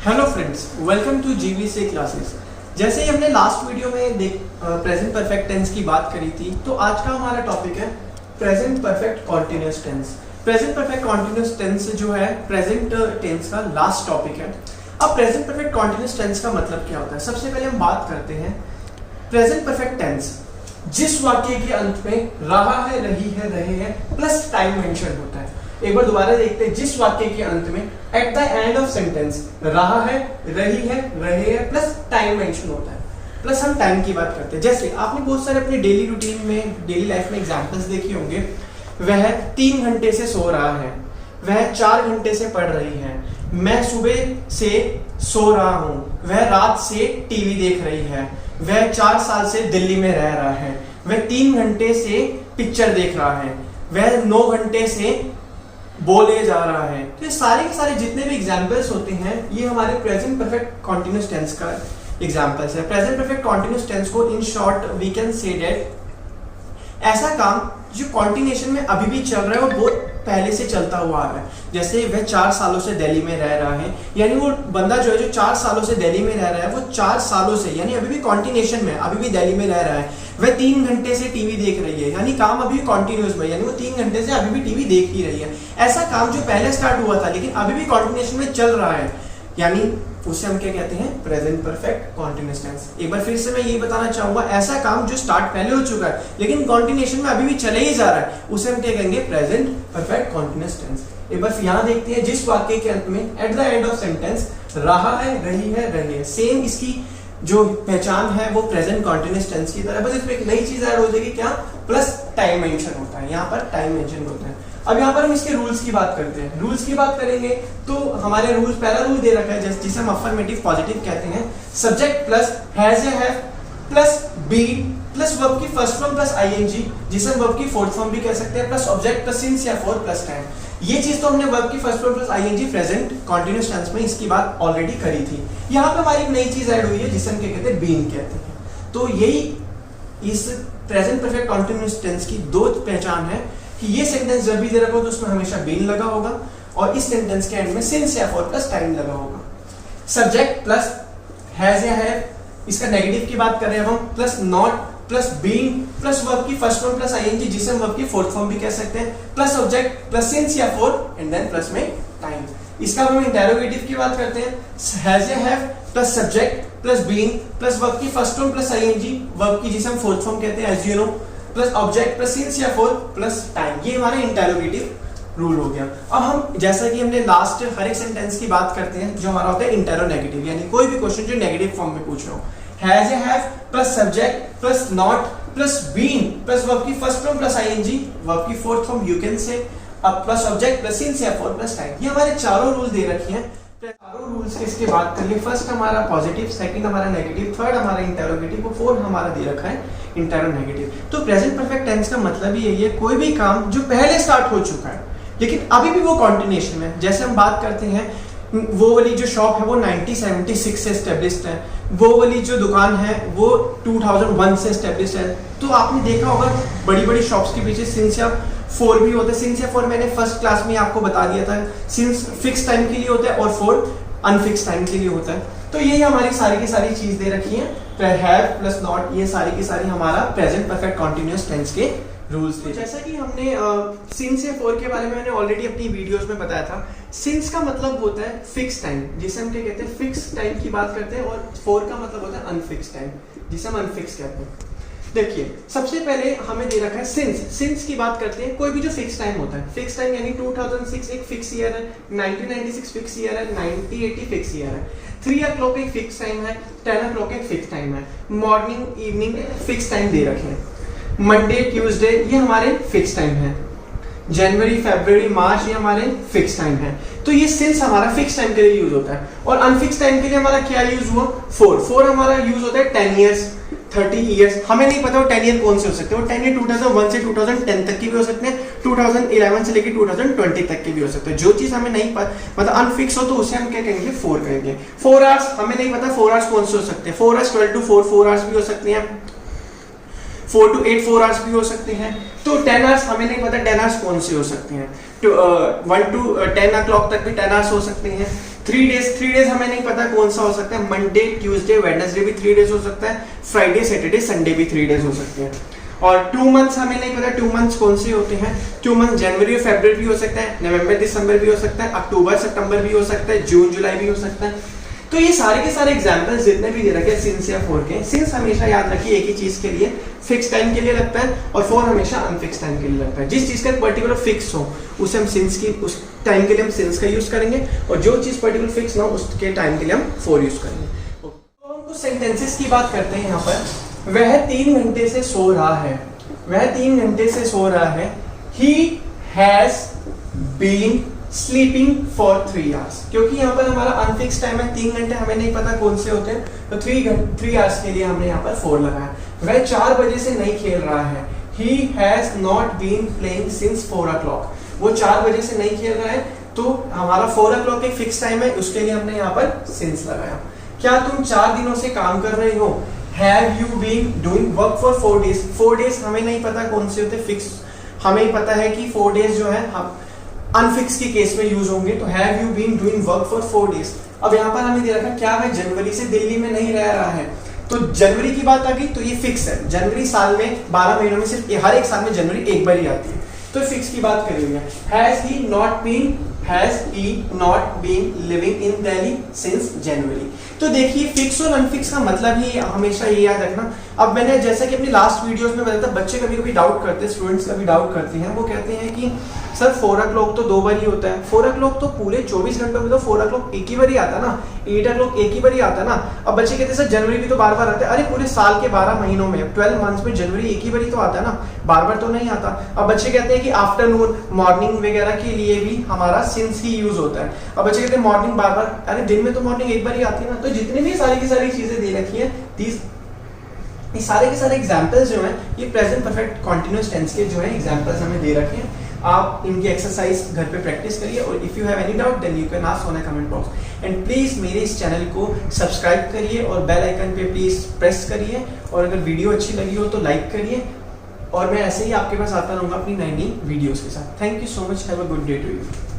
Hello friends, welcome to GVC classes. जैसे ही हमने लास्ट वीडियो में प्रेजेंट परफेक्ट टेंस की बात करी थी, तो आज का हमारा टॉपिक है present perfect continuous tense. Present perfect continuous tense जो है प्रेजेंट टेंस का लास्ट टॉपिक है। अब प्रेजेंट परफेक्ट कॉन्टिन्यूअस टेंस का मतलब क्या होता है? सबसे पहले हम बात करते हैं प्रेजेंट परफेक्ट टेंस जिस वाक्य के अंत में रहा है, रही है, रहे हैं प्लस टाइम मेंशन होता है। एक बार दोबारा देखते हैं, जिस वाक्य के अंत में at the end of sentence रहा है, रही है, रहे हैं प्लस टाइम मेंशन होता है। प्लस हम टाइम की बात करते हैं। जैसे आपने बहुत सारे अपने डेली रूटीन में, डेली लाइफ में एग्जांपल्स देखे होंगे। वह 3 घंटे से सो रहा है, वह 4 घंटे से पढ़ रही है, मैं सुबह से सो रहा हूँ, वह रात से टीवी देख रही है, वह 4 साल से दिल्ली में रह रहा है, वह 3 घंटे से पिक्चर देख रहा है, वह 9 घंटे से बोले जा रहा है। तो ये सारे के सारे जितने भी एग्जांपल्स होते हैं, ये हमारे प्रेजेंट परफेक्ट कॉन्टिन्यूअस टेंस का एग्जांपल्स है। प्रेजेंट परफेक्ट कॉन्टिन्यूअस टेंस को in short we can say that ऐसा काम जो कॉन्टिन्यूएशन में अभी भी चल रहा है और बहुत पहले से चलता हुआ आ रहा है। जैसे वह 4 सालों से दिल्ली में रह रहा है, यानी वो बंदा जो है जो 4 सालों से दिल्ली में रह रहा है, वो 4 सालों से यानी अभी भी कॉन्टिन्यूएशन में, अभी भी दिल्ली में रह रहा है। वह 3 घंटे से टीवी देख रही है, यानी काम अभी कॉन्टिन्यूअस में, यानी वो 3 घंटे से अभी भी टीवी देख ही रही है। ऐसा काम जो पहले स्टार्ट हुआ था लेकिन अभी भी कॉन्टिन्यूएशन में चल रहा है, यानी उसे हम क्या कहते हैं? Present perfect continuous tense. एक बार फिर से मैं ये बताना चाहूंगा, ऐसा काम जो स्टार्ट पहले हो चुका है लेकिन कॉन्टिन्यूएशन में अभी भी चले ही जा रहा है, उसे हम क्या कहेंगे? Present perfect continuous tense. एक बार यहाँ देखते हैं, जिस वाक्य के अंत में at the end of sentence रहा है, रही है, रहे हैं, सेम इसकी जो पहचान है वो प्रेजेंट कॉन्टिन्यूअस टेंस की तरह, बस इसमें एक नई चीज ऐड हो जाएगी, क्या? प्लस टाइम मेंशन होता है। यहाँ पर टाइम मेंशन होता है। अब यहाँ पर हम इसके रूल्स की बात करते हैं। रूल्स की बात करेंगे तो हमारे रूल्स, पहला रूल दे रखा है जिसे हम अफर्मेटिव पॉजिटिव कहते हैं। सब्जेक्ट प्लस हैज या have plus been plus verb की फर्स्ट फॉर्म प्लस आईएनजी, जिसे हम वर्ब की फोर्थ फॉर्म भी कह सकते हैं, प्लस ऑब्जेक्ट प्लस सिंस या फॉर प्लस टाइम। ये चीज तो हमने वर्ब की first form plus ING present continuous tense में इसकी बात ऑलरेडी करी थी। यहाँ पे हमारी एक नई चीज ऐड हुई है जिसे हम क्या कहते हैं? बीन कहते हैं। तो यही इस प्रेजेंट परफेक्ट कॉन्टिन्यूअस टेंस की दो पहचान है कि ये सेंटेंस जब भी दे रखा हो तो उसमें हमेशा बीन लगा होगा और इस सेंटेंस के एंड में सिंस या फॉर प्लस टाइम लगा होगा। सब्जेक्ट प्लस हैज या हैव, इसका नेगेटिव की बात कर रहे हैं हम, plus not plus being plus verb की फर्स्ट फॉर्म प्लस आईएनजी, जिसे हम वर्ब की फोर्थ फॉर्म भी कह सकते हैं, प्लस ऑब्जेक्ट प्लस सिंस या फॉर एंड देन प्लस में टाइम। इसका हम इंटेरोगेटिव की बात करते हैं, हैज या have plus subject plus being plus verb की first form plus I N G, verb की जिसे हम फोर्थ फॉर्म कहते हैं as you know, plus object plus since या फॉर प्लस टाइम। ये हमारा इंटेरोगेटिव रूल हो गया। अब हम जैसा कि हमने लास्ट हर एक सेंटेंस की बात करते हैं जो हमारा होता है इंटेरोनेगेटिव, यानी कोई भी क्वेश्चन जो नेगेटिव फॉर्म में पूछ रहा हूं, हैज या have plus subject plus not plus been plus verb की first form plus I N G, verb की fourth form you can say, अब प्लस ऑब्जेक्ट प्लस सिंस या फॉर प्लस टाइम। ये हमारे चारों रूल दे रखे हैं। चारों रूल्स के इसके बात करिए, फर्स्ट हमारा पॉजिटिव, सेकंड हमारा नेगेटिव, थर्ड हमारा इंटेरोगेटिव और फोर्थ हमारा दे रखा है इंटेरोनेगेटिव। तो प्रेजेंट परफेक्ट टेंस का मतलब ही यही है, कोई भी काम जो पहले स्टार्ट हो चुका है लेकिन अभी भी वो कॉन्टिन्यूएशन में। जैसे हम बात करते हैं, वो वाली जो शॉप है वो 1976 से एस्टेब्लिश्ड है, वो वाली जो दुकान है वो 2001 से एस्टेब्लिश्ड है। तो आपने देखा होगा बड़ी बड़ी शॉप्स के पीछे सिंस या फॉर भी होता है। सिंस या फॉर मैंने फर्स्ट क्लास में आपको बता दिया था, सिंस फिक्स टाइम के लिए होता है और फॉर अनफिक्स टाइम के लिए होता है। तो यही हमारी सारी की सारी चीज दे रखी है, हैव प्लस नॉट, ये सारी की सारी हमारा प्रेजेंट परफेक्ट कॉन्टिन्यूअस टेंस के रूल्स थे। जैसा कि हमने सिंस या फॉर के बारे में मैंने ऑलरेडी अपनी वीडियोस में बताया था। सिंस का मतलब होता है फिक्स टाइम, जिसे हम क्या कहते हैं? फिक्स टाइम की बात करते हैं, और फॉर का मतलब होता है अनफिक्स टाइम, जिसे हम अनफिक्स कहते हैं। देखिए, सबसे पहले हमें दे रखा है सिंस। सिंस की बात करते हैं, कोई भी जो फिक्स टाइम होता है, फिक्स टाइम यानी 2006 एक फिक्स ईयर है, 1996 फिक्स ईयर है, 1980 फिक्स ईयर है, 3 o'clock एक फिक्स टाइम है, 10 o'clock एक फिक्स टाइम है, मॉर्निंग इवनिंग फिक्स टाइम दे रखे हैं, मंडे ट्यूसडे ये हमारे फिक्स टाइम है, जनवरी फरवरी मार्च ये हमारे फिक्स टाइम है। तो ये सिंस हमारा फिक्स टाइम के लिए यूज होता है। और अनफिक्स टाइम के लिए हमारा क्या यूज हुआ? फॉर हमारा यूज होता है 10 ईयर्स 30 ईयर्स। हमें नहीं पता वो 10 ईयर कौन से हो सकते हैं, वो 10 ईयर 2001 से 2010 तक की भी हो सकते हैं, 2011 से लेकर 2020 तक की भी हो सकते हैं। जो चीज हमें नहीं पता, मतलब अनफिक्स हो, तो उसे हम क्या कहेंगे? 4 कहेंगे। 4 आवर्स हमें नहीं पता 4 आवर्स कौन से हो सकते हैं, 4 आवर्स 12 to 4 4 आवर्स भी हो सकते हैं। 4 to 8 4 आवर्स भी हो सकते हैं। तो 10 आवर्स हमें नहीं पता 10 आवर्स कौन से हो सकते हैं। तो 1 to 10 o'clock तक भी 10 आवर्स हो सकते हैं। 3 डेज हमें नहीं पता कौन सा हो सकता है। मंडे ट्यूसडे वेडनेसडे भी 3 डेज हो सकता है। फ्राइडे सैटरडे संडे भी 3 डेज हो सकते हैं। और 2 मंथ्स हमें नहीं पता 2 मंथ्स कौन से होते हैं। 2 मंथ जनवरी और फरवरी भी हो सकता है, नवंबर दिसंबर भी हो सकता है, अक्टूबर सितंबर भी हो सकता है, जून जुलाई भी हो सकता है। तो ये सारे के सारे एग्जांपल्स जितने भी दे रखे हैं सिंस या फॉर के, सिंस हमेशा याद रखिए एक ही चीज के लिए फिक्स टाइम के लिए लगता है और फॉर हमेशा अनफिक्स टाइम के लिए लगता है। जिस चीज का पर्टिकुलर फिक्स हो उसे हम सिंस की उस टाइम के लिए हम सिंस का यूज करेंगे और जो चीज पर्टिकुलर फिक्स ना हो उसके टाइम के लिए हम फॉर यूज करेंगे। तो हम कुछ सेंटेंसेस की बात करते हैं यहाँ पर। वह 3 घंटे से सो रहा है, वह 3 घंटे से सो रहा है। He has been sleeping for 3 hours, क्योंकि यहाँ पर हमारा अनफिक्स टाइम है 3 घंटे, हमें नहीं पता कौन से होते हैं, तो 3 आवर्स के लिए हमने यहाँ पर 4 लगाया। वह 4 बजे से नहीं खेल रहा है। He has not been playing since 4 o'clock, वो 4 बजे से नहीं खेल रहा है, तो हमारा 4 o'clock एक फिक्स टाइम है, उसके लिए हमने यहाँ पर सिंस लगाया। क्या तुम 4 दिनों से काम कर रहे हो? Have you been doing work for 4 days? 4 days हमें नहीं पता कौन से होते, फिक्स हमें पता है कि 4 days जो है हम अनफिक्स के केस में यूज होंगे। तो have you been doing work for 4 days. अब यहाँ पर हमें दे रखा क्या वह जनवरी से दिल्ली में नहीं रह रहा है, तो जनवरी की बात आ गई तो ये फिक्स है। जनवरी साल में 12 महीनों में सिर्फ हर एक साल में जनवरी एक बार ही आती है, तो फिक्स की बात करेंगे। Has he not been living in Delhi since January. तो देखिए फिक्स और अनफिक्स का मतलब ही हमेशा ये याद रखना। अब मैंने जैसा कि अपनी लास्ट वीडियोस में बताया था, बच्चे कभी कभी डाउट करते हैं, स्टूडेंट्स कभी डाउट करते हैं, वो कहते हैं कि सर 4 o'clock तो 2 बार ही होता है। 4 o'clock तो पूरे 24 घंटों में तो 4 o'clock एक ही बार ही आता ना, 8 o'clock एक ही बार ही आता ना। अब बच्चे कहते हैं सर जनवरी भी तो बार बार आता है। अरे पूरे साल के 12 महीनों में 12 मंथ्स में जनवरी एक ही बार ही तो आता है ना, बार बार तो नहीं आता। अब बच्चे कहते हैं कि आफ्टरनून मॉर्निंग वगैरह के लिए भी हमारा सिंस ही यूज होता है। अब बच्चे कहते हैं मॉर्निंग बार बार, अरे दिन में तो मॉर्निंग एक बार ही आती है ना। तो जितनी भी सारी की सारी चीजें दे रखी है, ये सारे के सारे एग्जांपल्स जो हैं ये प्रेजेंट परफेक्ट कॉन्टिन्यूअस टेंस के जो है एग्जांपल्स हमें दे रखे हैं। आप इनकी एक्सरसाइज घर पे प्रैक्टिस करिए और if you have any doubt then you can ask on a comment box. And please मेरे इस चैनल को सब्सक्राइब करिए और बेल आइकन पे प्लीज प्रेस करिए, और अगर वीडियो अच्छी लगी हो तो लाइक करिए, और मैं ऐसे ही आपके पास आता रहूंगा अपनी नई नई वीडियोस के साथ। Thank you so much, have a good day to you.